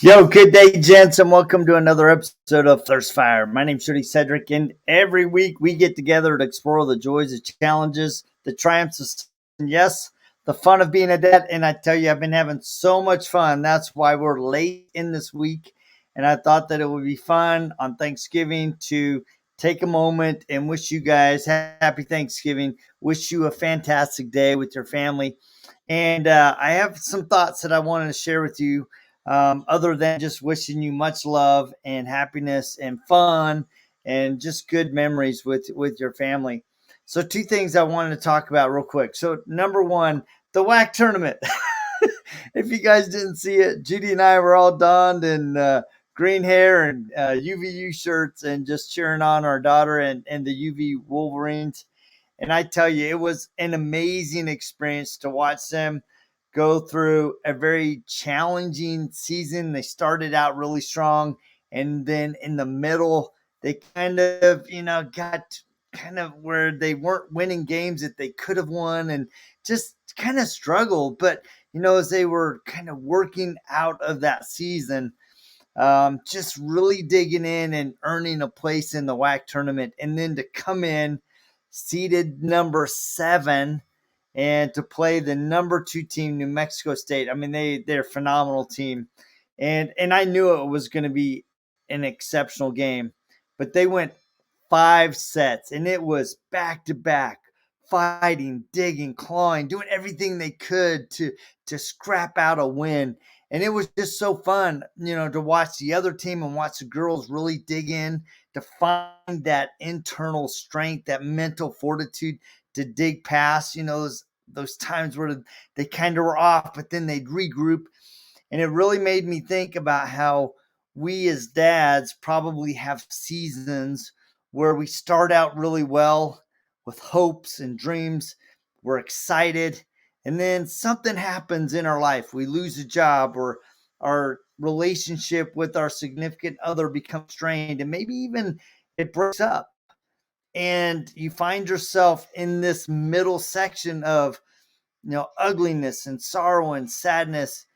Yo, good day, gents, and welcome to another episode of Thirst Fire. My name's Shirley Cedric, and every week we get together to explore the joys, the challenges, the triumphs, and yes, the fun of being a dad. And I tell you, I've been having so much fun. That's why we're late in this week, and I thought that it would be fun on Thanksgiving to take a moment and wish you guys happy Thanksgiving. Wish you a fantastic day with your family. And I have some thoughts that I wanted to share with you, other than just wishing you much love and happiness and fun and just good memories with your family. So, two things I wanted to talk about real quick. So, number one, the WAC tournament. If you guys didn't see it, Judy and I were all donned in green hair and UVU shirts and just cheering on our daughter and the UV Wolverines. And I tell you, it was an amazing experience to watch them go through a very challenging season. They started out really strong, and then in the middle, they kind of, got kind of where they weren't winning games that they could have won and just kind of struggled. But, as they were kind of working out of that season, just really digging in and earning a place in the WAC tournament, and then to come in seeded number 7 and to play the number 2 team, New Mexico State. I mean, they're a phenomenal team, and I knew it was going to be an exceptional game, but they went 5 sets, and it was back to back, fighting, digging, clawing, doing everything they could to scrap out a win. And it was just so fun, to watch the other team and watch the girls really dig in to find that internal strength, that mental fortitude to dig past, those times where they kind of were off, but then they'd regroup. And it really made me think about how we as dads probably have seasons where we start out really well with hopes and dreams. We're excited. And then something happens in our life. We lose a job, or our relationship with our significant other becomes strained, and maybe even it breaks up. And you find yourself in this middle section of, ugliness and sorrow and sadness,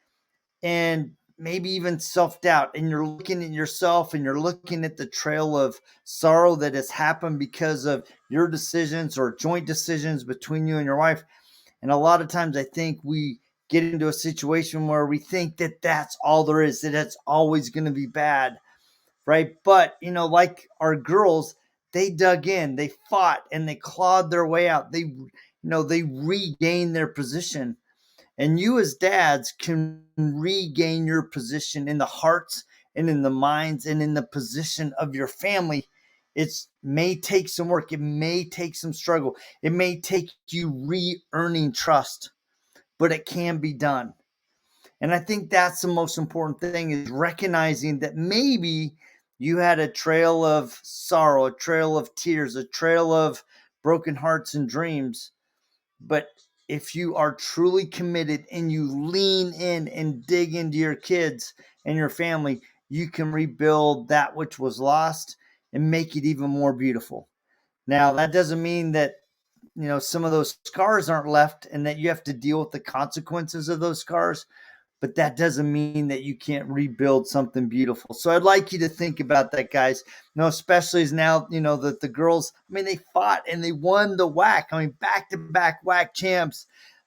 and maybe even self doubt. And you're looking at yourself and you're looking at the trail of sorrow that has happened because of your decisions or joint decisions between you and your wife. And a lot of times I think we get into a situation where we think that that's all there is, that it's always going to be bad. Right. But, like our girls, they dug in, they fought, and they clawed their way out. They regained their position. And you as dads can regain your position in the hearts and in the minds and in the position of your family. It may take some work. It may take some struggle. It may take you re-earning trust, but it can be done. And I think that's the most important thing, is recognizing that maybe you had a trail of sorrow, a trail of tears, a trail of broken hearts and dreams. But if you are truly committed and you lean in and dig into your kids and your family, you can rebuild that which was lost and make it even more beautiful. Now, that doesn't mean that, some of those scars aren't left and that you have to deal with the consequences of those scars, but that doesn't mean that you can't rebuild something beautiful. So I'd like you to think about that, guys. Especially as now, that the girls, I mean, they fought and they won the WAC. I mean, back to back WAC champs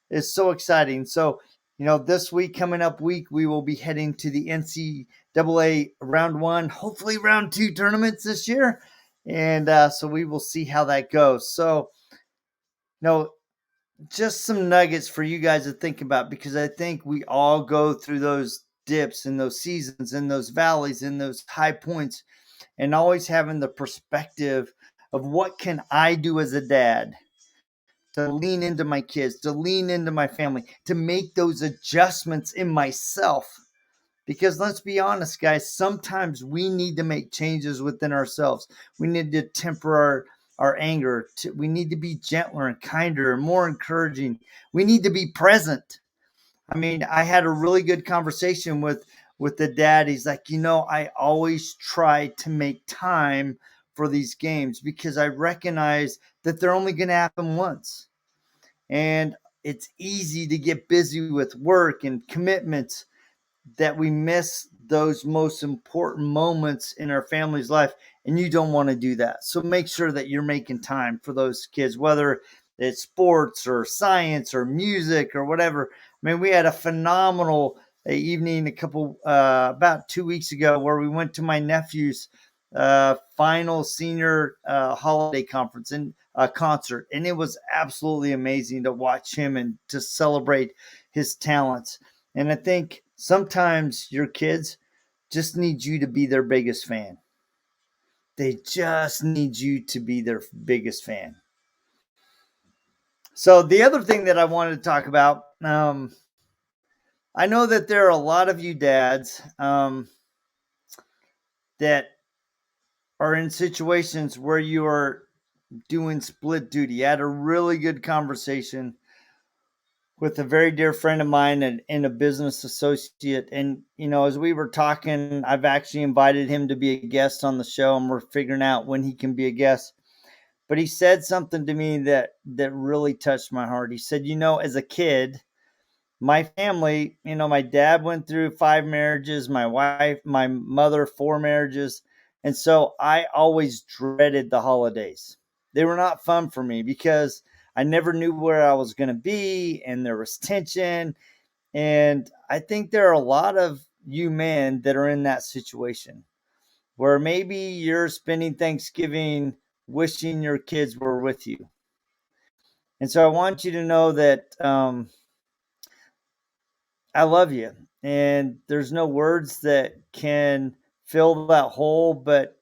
is so exciting. So, this week, coming up week, we will be heading to the NCAA round 1, hopefully round 2 tournaments this year. And so we will see how that goes. So, just some nuggets for you guys to think about, because I think we all go through those dips and those seasons and those valleys and those high points, and always having the perspective of what can I do as a dad to lean into my kids, to lean into my family, to make those adjustments in myself. Because let's be honest, guys, sometimes we need to make changes within ourselves. We need to temper our anger. We need to be gentler and kinder and more encouraging. We need to be present. I mean, I had a really good conversation with the dad. He's like, I always try to make time for these games because I recognize that they're only going to happen once. And it's easy to get busy with work and commitments that we miss those most important moments in our family's life, and you don't want to do that. So make sure that you're making time for those kids, whether it's sports or science or music or whatever. I mean, we had a phenomenal evening about 2 weeks ago where we went to my nephew's final senior holiday conference and concert, and it was absolutely amazing to watch him and to celebrate his talents. And I think sometimes your kids just need you to be their biggest fan. They just need you to be their biggest fan. So the other thing that I wanted to talk about, I know that there are a lot of you dads that are in situations where you are doing split duty. I had a really good conversation with a very dear friend of mine and a business associate. And, as we were talking, I've actually invited him to be a guest on the show, and we're figuring out when he can be a guest. But he said something to me that really touched my heart. He said, as a kid, my family, my dad went through 5 marriages, my mother, 4 marriages. And so I always dreaded the holidays. They were not fun for me because I never knew where I was going to be, and there was tension. And I think there are a lot of you men that are in that situation where maybe you're spending Thanksgiving wishing your kids were with you. And so I want you to know that I love you. And there's no words that can fill that hole, but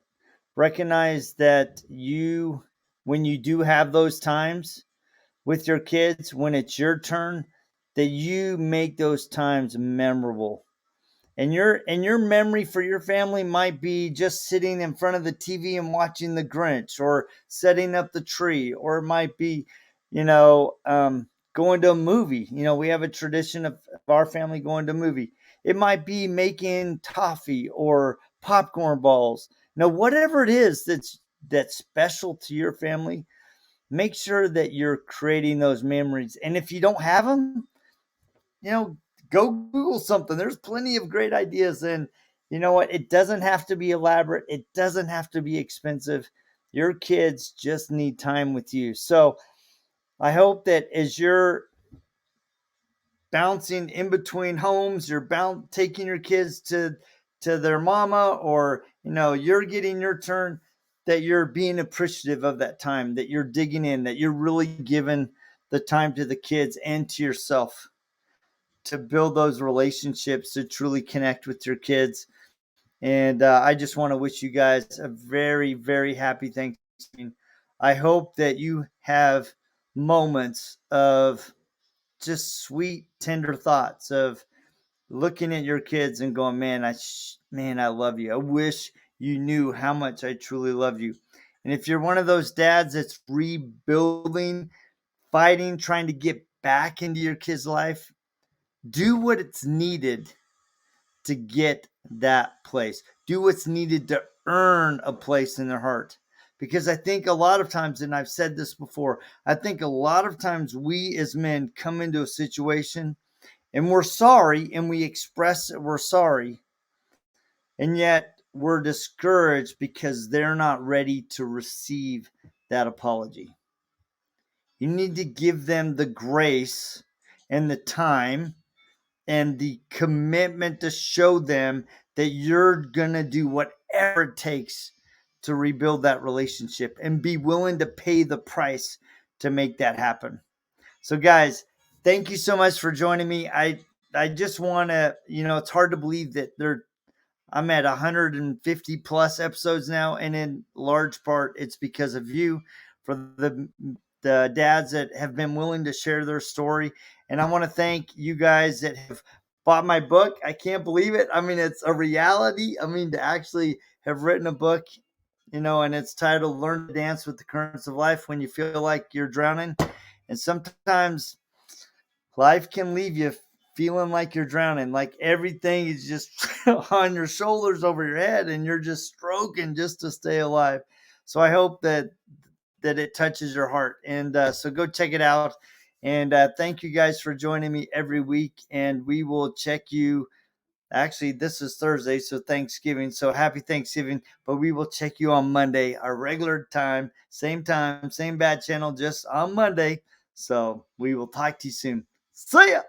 recognize that when you do have those times with your kids, when it's your turn, that you make those times memorable. And your memory for your family might be just sitting in front of the TV and watching The Grinch, or setting up the tree, or it might be, going to a movie. We have a tradition of our family going to a movie. It might be making toffee or popcorn balls. Whatever it is that's special to your family, make sure that you're creating those memories. And if you don't have them, you know, go Google something. There's plenty of great ideas. And you know what? It doesn't have to be elaborate, it doesn't have to be expensive. Your kids just need time with you. So I hope that as you're bouncing in between homes, you're taking your kids to their mama, or you're getting your turn, that you're being appreciative of that time, that you're digging in, that you're really giving the time to the kids and to yourself to build those relationships, to truly connect with your kids. And I just want to wish you guys a very, very happy Thanksgiving. I hope that you have moments of just sweet, tender thoughts of looking at your kids and going, man, I love you. I wish you knew how much I truly love you. And if you're one of those dads that's rebuilding, fighting, trying to get back into your kid's life, do what it's needed to get that place. Do what's needed to earn a place in their heart. Because I think a lot of times, and I've said this before, I think a lot of times we as men come into a situation and we're sorry, and we express that we're sorry, and yet we're discouraged because they're not ready to receive that apology. You need to give them the grace and the time and the commitment to show them that you're going to do whatever it takes to rebuild that relationship, and be willing to pay the price to make that happen. So guys, thank you so much for joining me. I just want to, it's hard to believe that I'm at 150 plus episodes now, and in large part it's because of you, for the dads that have been willing to share their story. And I want to thank you guys that have bought my book. I can't believe it. I mean, it's a reality. I mean, to actually have written a book, and it's titled Learn to Dance with the Currents of Life When You Feel Like You're Drowning. And sometimes life can leave you feeling like you're drowning, like everything is just on your shoulders, over your head, and you're just stroking just to stay alive. So I hope that it touches your heart. And so go check it out. And thank you guys for joining me every week. And we will check you Actually, this is Thursday, so Thanksgiving. So happy Thanksgiving. But we will check you on Monday, our regular time, same bad channel, just on Monday. So we will talk to you soon. See ya.